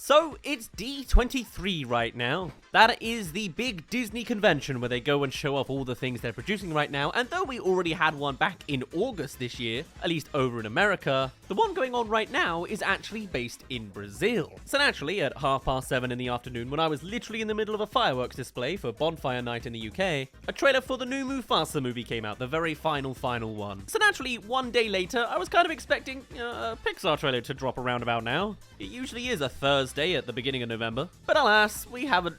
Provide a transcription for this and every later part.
So, it's D23 right now. That is the big Disney convention where they go and show off all the things they're producing right now, and though we already had one back in August this year, at least over in America, the one going on right now is actually based in Brazil. So naturally, at 7:30 in the afternoon, when I was literally in the middle of a fireworks display for Bonfire Night in the UK, a trailer for the new Mufasa movie came out, the very final one. So naturally, one day later, I was kind of expecting a Pixar trailer to drop around about now. It usually is a Thursday at the beginning of November, but alas, we haven't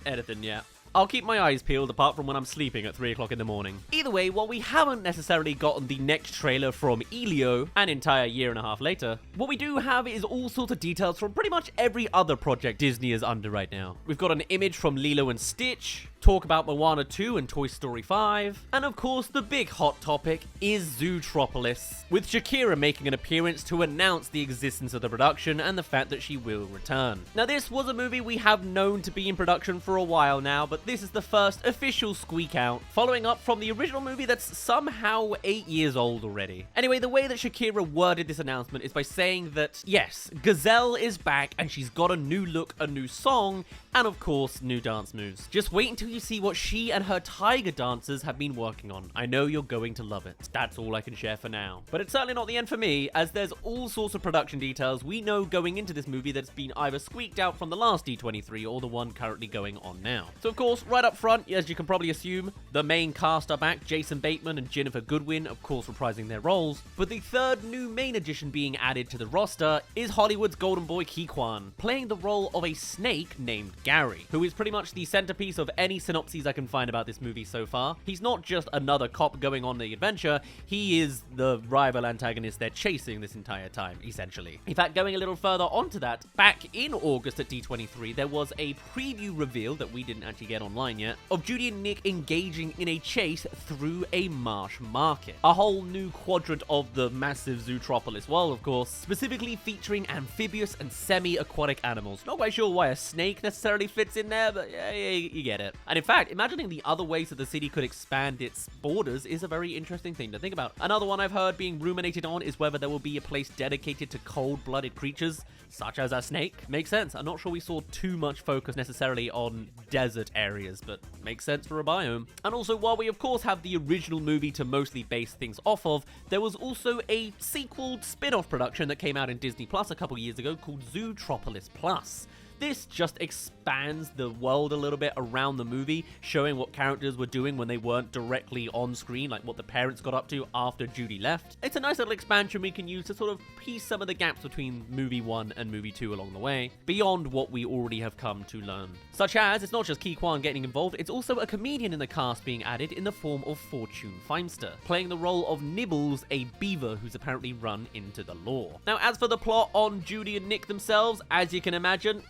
anything yet. I'll keep my eyes peeled apart from when I'm sleeping at 3 o'clock in the morning. Either way, while we haven't necessarily gotten the next trailer from Elio an entire year and a half later, what we do have is all sorts of details from pretty much every other project Disney is under right now. We've got an image from Lilo and Stitch, talk about Moana 2 and Toy Story 5, and of course the big hot topic is Zootropolis, with Shakira making an appearance to announce the existence of the production and the fact that she will return. Now this was a movie we have known to be in production for a while now, but this is the first official squeak out, following up from the original movie that's somehow 8 years old already. Anyway, the way that Shakira worded this announcement is by saying that, yes, Gazelle is back and she's got a new look, a new song, and of course, new dance moves. Just wait until you see what she and her tiger dancers have been working on. I know you're going to love it. That's all I can share for now. But it's certainly not the end for me, as there's all sorts of production details we know going into this movie that's been either squeaked out from the last D23 or the one currently going on now. So of course, right up front, as you can probably assume, the main cast are back, Jason Bateman and Ginnifer Goodwin, of course reprising their roles, but the third new main addition being added to the roster is Hollywood's golden boy Key-Kwan, playing the role of a snake named Gary, who is pretty much the centerpiece of any synopses I can find about this movie so far. He's not just another cop going on the adventure, he is the rival antagonist they're chasing this entire time, essentially. In fact, going a little further onto that, back in August at D23, there was a preview reveal that we didn't actually get online yet, of Judy and Nick engaging in a chase through a marsh market. A whole new quadrant of the massive Zootropolis world, of course, specifically featuring amphibious and semi-aquatic animals. Not quite sure why a snake necessarily fits in there, but yeah, you get it. And in fact, imagining the other ways that the city could expand its borders is a very interesting thing to think about. Another one I've heard being ruminated on is whether there will be a place dedicated to cold-blooded creatures, such as a snake. Makes sense. I'm not sure we saw too much focus necessarily on desert areas, but makes sense for a biome. And also, while we of course have the original movie to mostly base things off of, there was also a sequel spin-off production that came out in Disney Plus a couple years ago called Zootropolis Plus. This just expands the world a little bit around the movie, showing what characters were doing when they weren't directly on screen, like what the parents got up to after Judy left. It's a nice little expansion we can use to sort of piece some of the gaps between movie 1 and movie 2 along the way, beyond what we already have come to learn. Such as, it's not just Key-Kwan getting involved, it's also a comedian in the cast being added in the form of Fortune Feimster, playing the role of Nibbles, a beaver who's apparently run into the law. Now, as for the plot on Judy and Nick themselves, as you can imagine,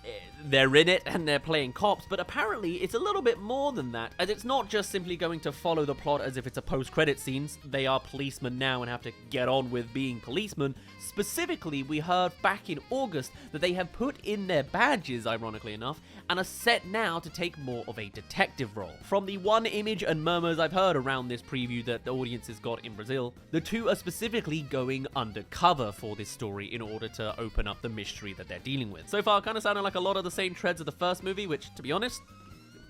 they're in it and they're playing cops, but apparently it's a little bit more than that, as it's not just simply going to follow the plot as if it's a post-credit scenes. They are policemen now and have to get on with being policemen. Specifically, we heard back in August that they have put in their badges, ironically enough, and are set now to take more of a detective role. From the one image and murmurs I've heard around this preview that the audience has got in Brazil, the two are specifically going undercover for this story in order to open up the mystery that they're dealing with. So far, kind of sounding like a lot of the same treads of the first movie, which, to be honest,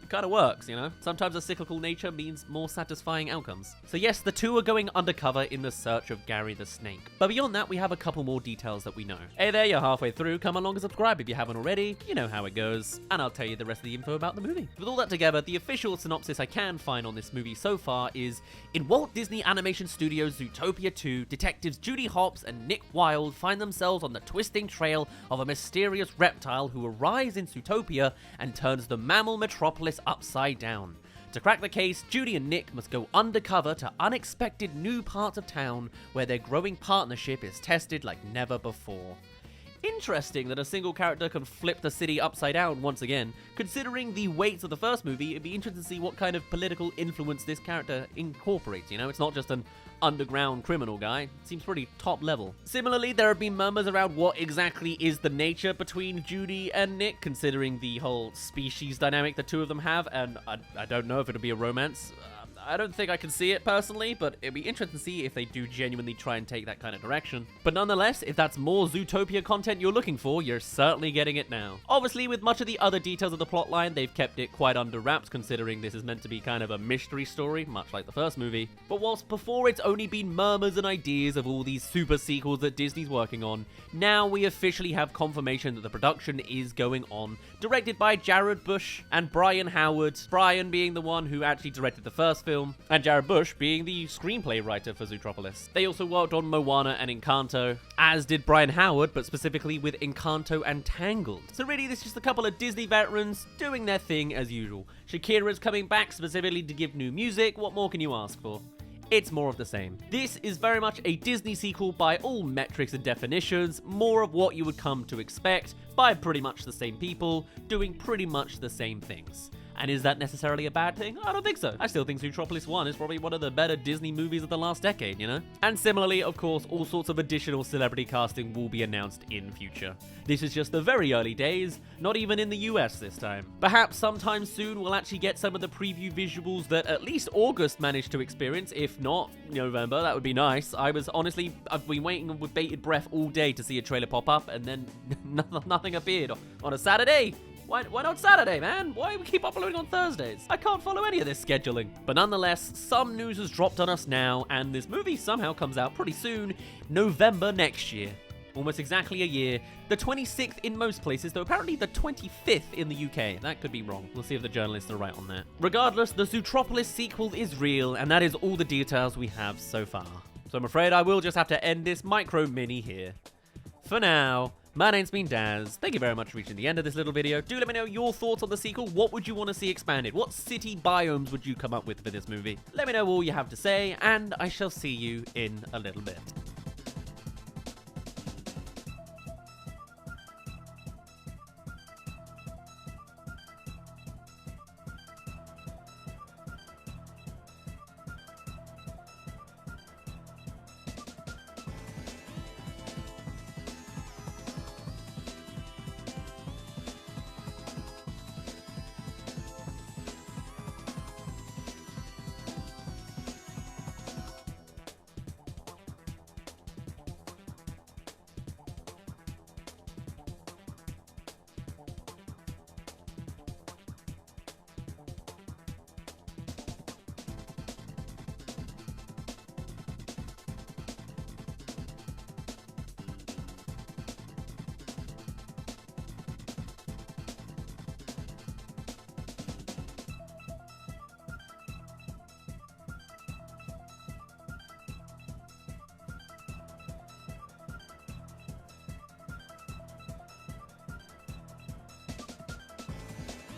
kind of works, you know? Sometimes a cyclical nature means more satisfying outcomes. So yes, the two are going undercover in the search of Gary the Snake. But beyond that, we have a couple more details that we know. Hey there, you're halfway through. Come along and subscribe if you haven't already. You know how it goes. And I'll tell you the rest of the info about the movie. With all that together, the official synopsis I can find on this movie so far is, in Walt Disney Animation Studios' Zootopia 2, detectives Judy Hopps and Nick Wilde find themselves on the twisting trail of a mysterious reptile who arrives in Zootopia and turns the mammal metropolis upside down. To crack the case, Judy and Nick must go undercover to unexpected new parts of town where their growing partnership is tested like never before. Interesting that a single character can flip the city upside down once again. Considering the weights of the first movie, it'd be interesting to see what kind of political influence this character incorporates, you know? It's not just an underground criminal guy. It seems pretty top level. Similarly, there have been murmurs around what exactly is the nature between Judy and Nick, considering the whole species dynamic the two of them have, and I don't know if it'll be a romance. I don't think I can see it personally, but it'd be interesting to see if they do genuinely try and take that kind of direction. But nonetheless, if that's more Zootopia content you're looking for, you're certainly getting it now. Obviously, with much of the other details of the plotline, they've kept it quite under wraps, considering this is meant to be kind of a mystery story, much like the first movie. But whilst before it's only been murmurs and ideas of all these super sequels that Disney's working on, now we officially have confirmation that the production is going on, directed by Jared Bush and Brian Howard. Brian being the one who actually directed the first film, and Jared Bush being the screenplay writer for Zootropolis. They also worked on Moana and Encanto, as did Brian Howard, but specifically with Encanto and Tangled. So really, this is just a couple of Disney veterans doing their thing as usual. Shakira's coming back specifically to give new music. What more can you ask for? It's more of the same. This is very much a Disney sequel by all metrics and definitions, more of what you would come to expect by pretty much the same people, doing pretty much the same things. And is that necessarily a bad thing? I don't think so. I still think Zootropolis 1 is probably one of the better Disney movies of the last decade, you know? And similarly, of course, all sorts of additional celebrity casting will be announced in future. This is just the very early days, not even in the US this time. Perhaps sometime soon we'll actually get some of the preview visuals that at least August managed to experience, if not November. That would be nice. I've been waiting with bated breath all day to see a trailer pop up, and then nothing appeared on a Saturday. Why not Saturday, man? Why do we keep uploading on Thursdays? I can't follow any of this scheduling. But nonetheless, some news has dropped on us now, and this movie somehow comes out pretty soon, November next year. Almost exactly a year. The 26th in most places, though apparently the 25th in the UK. That could be wrong. We'll see if the journalists are right on that. Regardless, the Zootropolis sequel is real, and that is all the details we have so far. So I'm afraid I will just have to end this micro mini here. For now, my name's been Daz. Thank you very much for reaching the end of this little video. Do let me know your thoughts on the sequel. What would you want to see expanded? What city biomes would you come up with for this movie? Let me know all you have to say, and I shall see you in a little bit.